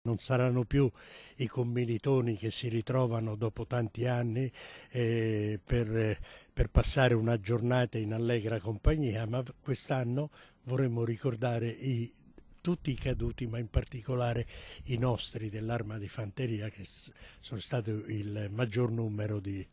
Non saranno più i commilitoni che si ritrovano dopo tanti anni per passare una giornata in allegra compagnia, ma quest'anno vorremmo ricordare tutti i caduti, ma in particolare i nostri dell'Arma di Fanteria, che sono stati il maggior numero di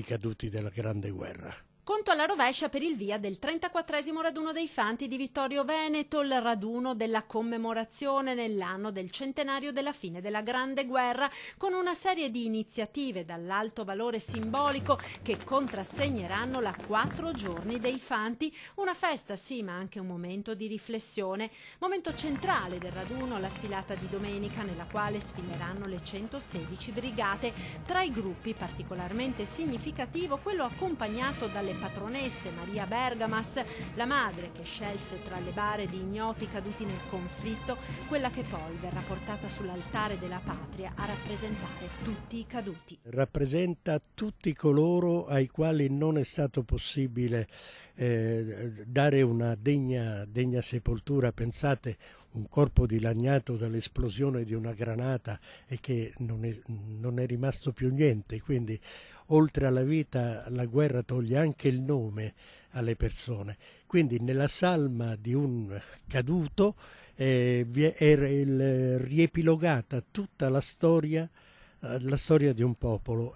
caduti della Grande Guerra. Conto alla rovescia per il via del 34° raduno dei Fanti di Vittorio Veneto, il raduno della commemorazione nell'anno del centenario della fine della Grande Guerra, con una serie di iniziative dall'alto valore simbolico che contrassegneranno la 4 giorni dei Fanti, una festa sì, ma anche un momento di riflessione. Momento centrale del raduno, la sfilata di domenica, nella quale sfileranno le 116 brigate. Tra i gruppi particolarmente significativo quello accompagnato dalle patronesse Maria Bergamas, la madre che scelse tra le bare di ignoti caduti nel conflitto, quella che poi verrà portata sull'altare della patria a rappresentare tutti i caduti. Rappresenta tutti coloro ai quali non è stato possibile dare una degna sepoltura. Pensate, un corpo dilaniato dall'esplosione di una granata e che non è rimasto più niente, quindi oltre alla vita la guerra toglie anche il nome alle persone. Quindi nella salma di un caduto è riepilogata tutta la storia di un popolo.